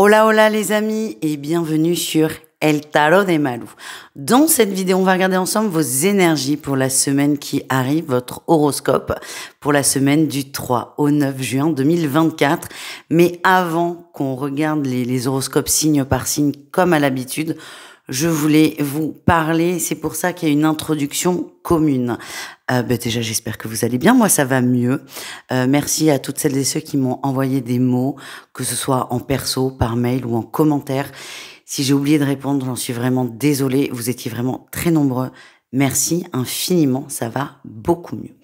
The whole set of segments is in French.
Hola hola les amis et bienvenue sur El Tarot de Malou. Dans cette vidéo, on va regarder ensemble vos énergies pour la semaine qui arrive, votre horoscope pour la semaine du 3 au 9 juin 2024. Mais avant qu'on regarde les horoscopes signe par signe comme à l'habitude, je voulais vous parler, c'est pour ça qu'il y a une introduction commune. Déjà, j'espère que vous allez bien. Moi, ça va mieux. Merci à toutes celles et ceux qui m'ont envoyé des mots, que ce soit en perso, par mail ou en commentaire. Si j'ai oublié de répondre, j'en suis vraiment désolée. Vous étiez vraiment très nombreux. Merci infiniment. Ça va beaucoup mieux.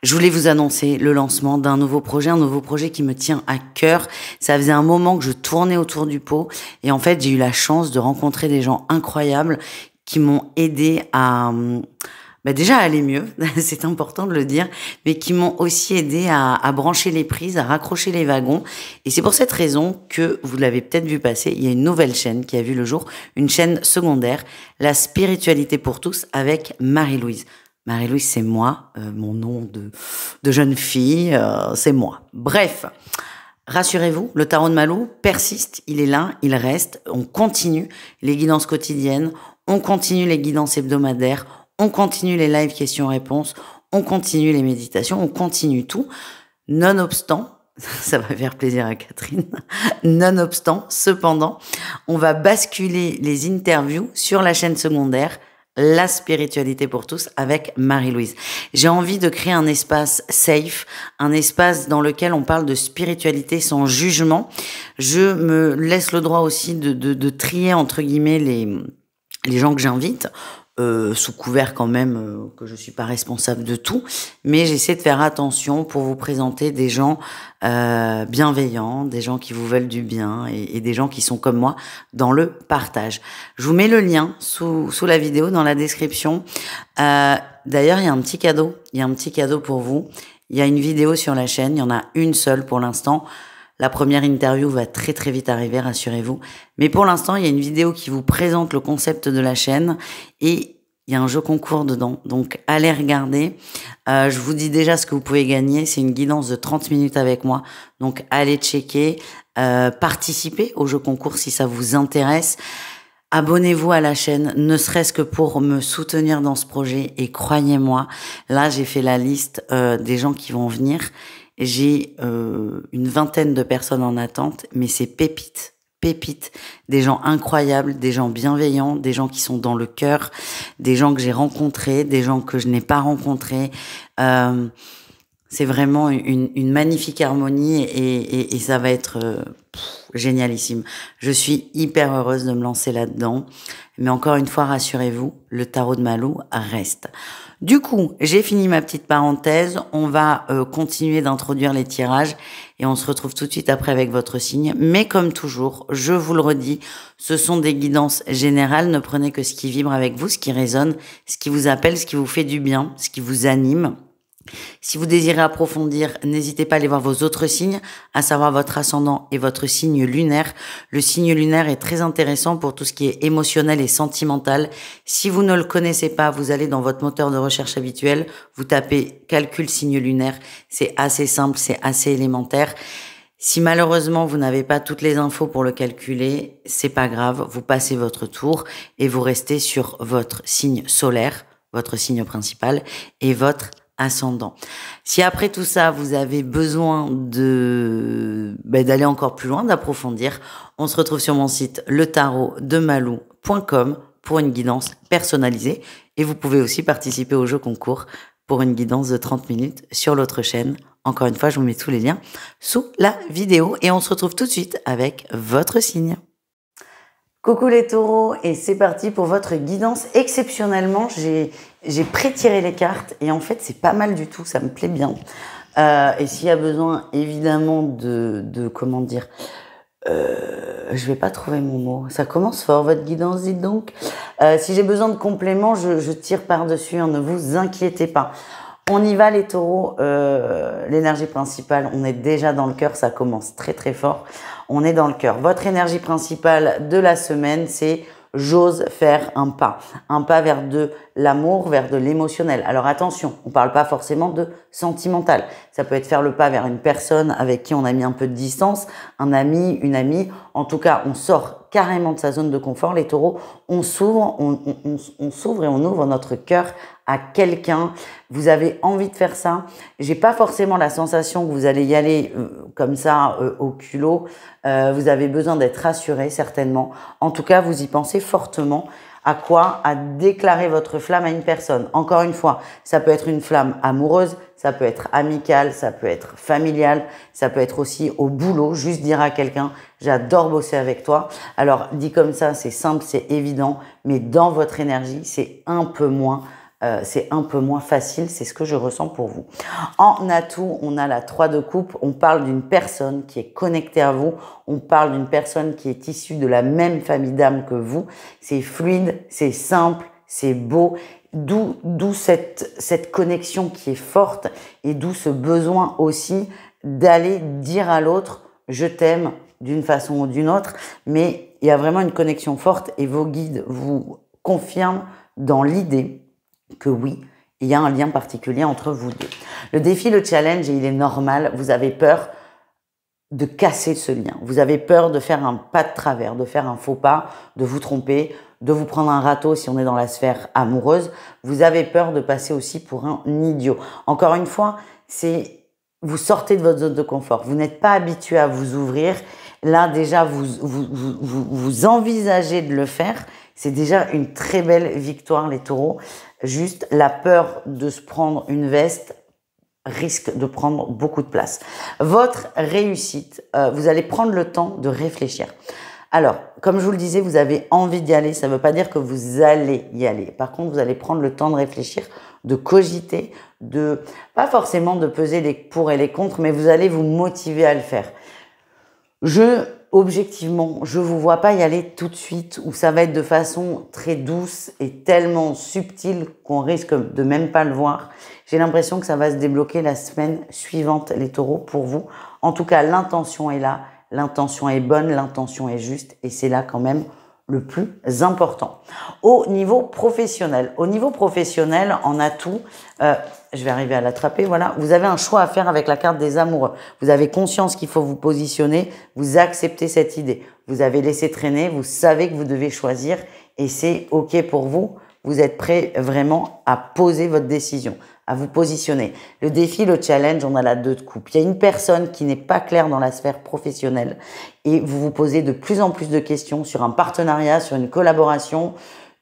Je voulais vous annoncer le lancement d'un nouveau projet qui me tient à cœur. Ça faisait un moment que je tournais autour du pot et en fait, j'ai eu la chance de rencontrer des gens incroyables qui m'ont aidé à déjà à aller mieux, c'est important de le dire, mais qui m'ont aussi aidé à brancher les prises, à raccrocher les wagons. Et c'est pour cette raison que, vous l'avez peut-être vu passer, il y a une nouvelle chaîne qui a vu le jour, une chaîne secondaire, La Spiritualité pour tous avec Marie-Louise. Marie-Louise, c'est moi, mon nom de jeune fille, c'est moi. Bref, rassurez-vous, le tarot de Malou persiste, il est là, il reste, on continue les guidances quotidiennes, on continue les guidances hebdomadaires, on continue les live questions-réponses, on continue les méditations, on continue tout, nonobstant, ça va faire plaisir à Catherine, nonobstant, cependant, on va basculer les interviews sur la chaîne secondaire, La Spiritualité pour tous avec Marie-Louise. J'ai envie de créer un espace safe, un espace dans lequel on parle de spiritualité sans jugement. Je me laisse le droit aussi de trier entre guillemets les gens que j'invite. Sous couvert quand même que je suis pas responsable de tout, mais j'essaie de faire attention pour vous présenter des gens bienveillants, des gens qui vous veulent du bien et des gens qui sont comme moi dans le partage. Je vous mets le lien sous la vidéo dans la description. D'ailleurs, il y a un petit cadeau pour vous. Il y a une vidéo sur la chaîne, il y en a une seule pour l'instant. La première interview va très très vite arriver, rassurez-vous. Mais pour l'instant, il y a une vidéo qui vous présente le concept de la chaîne et il y a un jeu concours dedans. Donc, allez regarder. Je vous dis déjà ce que vous pouvez gagner. C'est une guidance de 30 minutes avec moi. Donc, allez checker. Participez au jeu concours si ça vous intéresse. Abonnez-vous à la chaîne, ne serait-ce que pour me soutenir dans ce projet. Et croyez-moi, là, j'ai fait la liste des gens qui vont venir. J'ai une vingtaine de personnes en attente, mais c'est pépites, des gens incroyables, des gens bienveillants, des gens qui sont dans le cœur, des gens que j'ai rencontrés, des gens que je n'ai pas rencontrés. C'est vraiment une magnifique harmonie et ça va être génialissime. Je suis hyper heureuse de me lancer là-dedans. Mais encore une fois, rassurez-vous, le tarot de Malou reste. Du coup, j'ai fini ma petite parenthèse. On va continuer d'introduire les tirages et on se retrouve tout de suite après avec votre signe. Mais comme toujours, je vous le redis, ce sont des guidances générales. Ne prenez que ce qui vibre avec vous, ce qui résonne, ce qui vous appelle, ce qui vous fait du bien, ce qui vous anime. Si vous désirez approfondir, n'hésitez pas à aller voir vos autres signes, à savoir votre ascendant et votre signe lunaire. Le signe lunaire est très intéressant pour tout ce qui est émotionnel et sentimental. Si vous ne le connaissez pas, vous allez dans votre moteur de recherche habituel, vous tapez calcul signe lunaire. C'est assez simple, c'est assez élémentaire. Si malheureusement vous n'avez pas toutes les infos pour le calculer, c'est pas grave, vous passez votre tour et vous restez sur votre signe solaire, votre signe principal et votre ascendant. Si après tout ça, vous avez besoin d'aller encore plus loin, d'approfondir, on se retrouve sur mon site letarodemalou.com pour une guidance personnalisée et vous pouvez aussi participer au jeu concours pour une guidance de 30 minutes sur l'autre chaîne. Encore une fois, je vous mets tous les liens sous la vidéo et on se retrouve tout de suite avec votre signe. Coucou les taureaux et c'est parti pour votre guidance. Exceptionnellement, j'ai pré-tiré les cartes et en fait c'est pas mal du tout, ça me plaît bien. Et s'il y a besoin évidemment comment dire, je vais pas trouver mon mot. Ça commence fort votre guidance, dites donc. Si j'ai besoin de compléments, je tire par-dessus, hein, ne vous inquiétez pas. On y va les taureaux, l'énergie principale, on est déjà dans le cœur, ça commence très très fort. On est dans le cœur. Votre énergie principale de la semaine, c'est j'ose faire un pas vers de l'amour, vers de l'émotionnel. Alors attention, on parle pas forcément de sentimental. Ça peut être faire le pas vers une personne avec qui on a mis un peu de distance, un ami, une amie. En tout cas, on sort carrément de sa zone de confort. Les taureaux, on s'ouvre, on s'ouvre et on ouvre notre cœur à quelqu'un. Vous avez envie de faire ça. J'ai pas forcément la sensation que vous allez y aller comme ça au culot. Vous avez besoin d'être rassuré certainement. En tout cas, vous y pensez fortement. À quoi? À déclarer votre flamme à une personne. Encore une fois, ça peut être une flamme amoureuse, ça peut être amicale, ça peut être familiale, ça peut être aussi au boulot, juste dire à quelqu'un « j'adore bosser avec toi ». Alors, dit comme ça, c'est simple, c'est évident, mais dans votre énergie, c'est un peu moins facile, c'est ce que je ressens pour vous. En atout, on a la 3 de coupe, on parle d'une personne qui est connectée à vous, on parle d'une personne qui est issue de la même famille d'âme que vous, c'est fluide, c'est simple, c'est beau, d'où cette connexion qui est forte et d'où ce besoin aussi d'aller dire à l'autre « je t'aime » d'une façon ou d'une autre, mais il y a vraiment une connexion forte et vos guides vous confirment dans l'idée que oui, il y a un lien particulier entre vous deux. Le défi, le challenge, et il est normal, vous avez peur de casser ce lien. Vous avez peur de faire un pas de travers, de faire un faux pas, de vous tromper, de vous prendre un râteau si on est dans la sphère amoureuse. Vous avez peur de passer aussi pour un idiot. Encore une fois, vous sortez de votre zone de confort. Vous n'êtes pas habitué à vous ouvrir. Là, déjà, vous envisagez de le faire. C'est déjà une très belle victoire, les taureaux. Juste la peur de se prendre une veste risque de prendre beaucoup de place. Votre réussite, vous allez prendre le temps de réfléchir. Alors, comme je vous le disais, vous avez envie d'y aller. Ça ne veut pas dire que vous allez y aller. Par contre, vous allez prendre le temps de réfléchir, de cogiter, pas forcément de peser les pour et les contre, mais vous allez vous motiver à le faire. Objectivement, je vous vois pas y aller tout de suite où ça va être de façon très douce et tellement subtile qu'on risque de même pas le voir. J'ai l'impression que ça va se débloquer la semaine suivante, les taureaux, pour vous. En tout cas, l'intention est là, l'intention est bonne, l'intention est juste et c'est là quand même le plus important. Au niveau professionnel, en atout, je vais arriver à l'attraper, voilà, vous avez un choix à faire avec la carte des amoureux. Vous avez conscience qu'il faut vous positionner, vous acceptez cette idée. Vous avez laissé traîner, vous savez que vous devez choisir et c'est OK pour vous. Vous êtes prêt vraiment à poser votre décision, à vous positionner. Le défi, le challenge, on a la 2 de coupe. Il y a une personne qui n'est pas claire dans la sphère professionnelle et vous vous posez de plus en plus de questions sur un partenariat, sur une collaboration,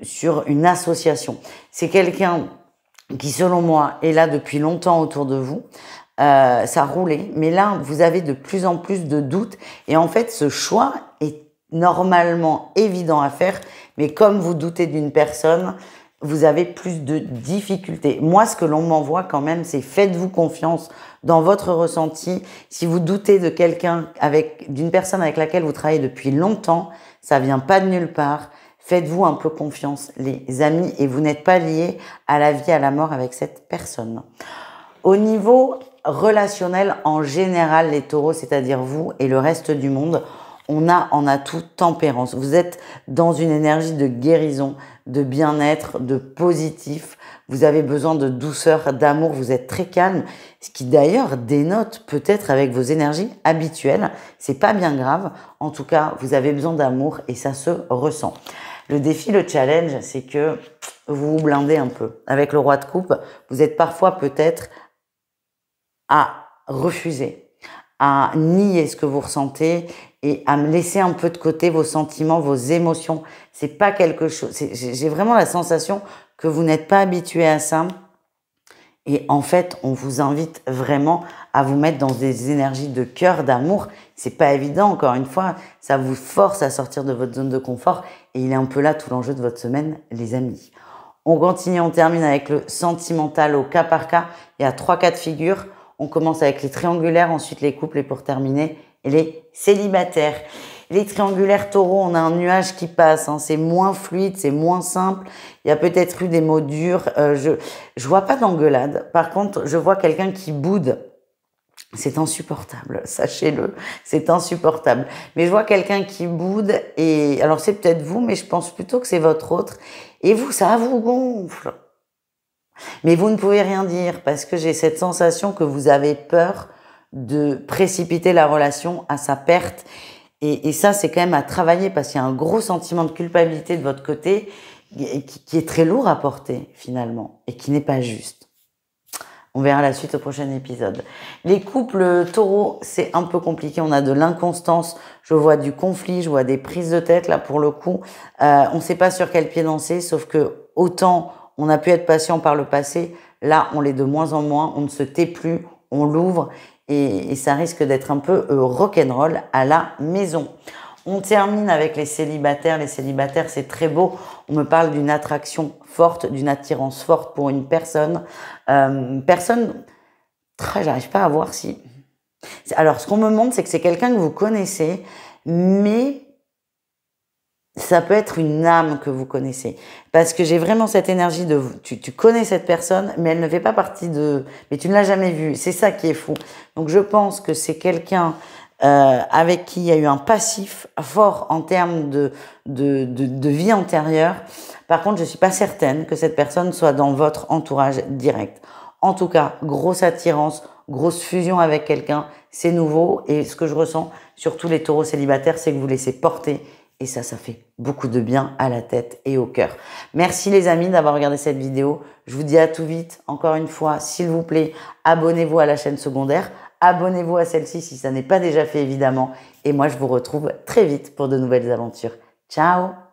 sur une association. C'est quelqu'un qui, selon moi, est là depuis longtemps autour de vous. Ça roulait, mais là, vous avez de plus en plus de doutes. Et en fait, ce choix est normalement évident à faire, mais comme vous doutez d'une personne, vous avez plus de difficultés. Moi, ce que l'on m'envoie quand même, c'est faites-vous confiance dans votre ressenti. Si vous doutez de quelqu'un, d'une personne avec laquelle vous travaillez depuis longtemps, ça vient pas de nulle part. Faites-vous un peu confiance, les amis, et vous n'êtes pas liés à la vie, à la mort avec cette personne. Au niveau relationnel, en général, les taureaux, c'est-à-dire vous et le reste du monde, on a en atout tempérance. Vous êtes dans une énergie de guérison, de bien-être, de positif. Vous avez besoin de douceur, d'amour. Vous êtes très calme, ce qui d'ailleurs dénote peut-être avec vos énergies habituelles. C'est pas bien grave. En tout cas, vous avez besoin d'amour et ça se ressent. Le défi, le challenge, c'est que vous vous blindez un peu. Avec le roi de coupe, vous êtes parfois peut-être à refuser, à nier ce que vous ressentez et à me laisser un peu de côté vos sentiments, vos émotions. C'est pas quelque chose. J'ai vraiment la sensation que vous n'êtes pas habitué à ça. Et en fait, on vous invite vraiment à vous mettre dans des énergies de cœur, d'amour. C'est pas évident, encore une fois. Ça vous force à sortir de votre zone de confort. Et il est un peu là tout l'enjeu de votre semaine, les amis. On continue, on termine avec le sentimental au cas par cas. Il y a 3 cas de figure. On commence avec les triangulaires, ensuite les couples et pour terminer, les célibataires. Les triangulaires taureaux, on a un nuage qui passe, hein, c'est moins fluide, c'est moins simple. Il y a peut-être eu des mots durs. Je vois pas d'engueulade. Par contre, je vois quelqu'un qui boude C'est insupportable, sachez-le, c'est insupportable. Mais je vois quelqu'un qui boude et alors c'est peut-être vous, mais je pense plutôt que c'est votre autre. Et vous, ça vous gonfle. Mais vous ne pouvez rien dire parce que j'ai cette sensation que vous avez peur de précipiter la relation à sa perte. Et ça, c'est quand même à travailler parce qu'il y a un gros sentiment de culpabilité de votre côté qui est très lourd à porter finalement et qui n'est pas juste. On verra la suite au prochain épisode. Les couples taureaux, c'est un peu compliqué. On a de l'inconstance, je vois du conflit, je vois des prises de tête là pour le coup. On ne sait pas sur quel pied danser, sauf que autant on a pu être patient par le passé, là on l'est de moins en moins, on ne se tait plus, on l'ouvre et ça risque d'être un peu rock'n'roll à la maison. On termine avec les célibataires. Les célibataires, c'est très beau. On me parle d'une attraction forte, d'une attirance forte pour une personne. J'arrive pas à voir si... Alors, ce qu'on me montre, c'est que c'est quelqu'un que vous connaissez, mais ça peut être une âme que vous connaissez. Parce que j'ai vraiment cette énergie de... Tu connais cette personne, mais elle ne fait pas partie de... Mais tu ne l'as jamais vue. C'est ça qui est fou. Donc, je pense que c'est quelqu'un... avec qui il y a eu un passif fort en termes de vie antérieure. Par contre, je suis pas certaine que cette personne soit dans votre entourage direct. En tout cas, grosse attirance, grosse fusion avec quelqu'un, c'est nouveau. Et ce que je ressens, surtout les taureaux célibataires, c'est que vous laissez porter. Et ça fait beaucoup de bien à la tête et au cœur. Merci les amis d'avoir regardé cette vidéo. Je vous dis à tout vite. Encore une fois, s'il vous plaît, abonnez-vous à la chaîne secondaire. Abonnez-vous à celle-ci si ça n'est pas déjà fait évidemment. Et moi, je vous retrouve très vite pour de nouvelles aventures. Ciao!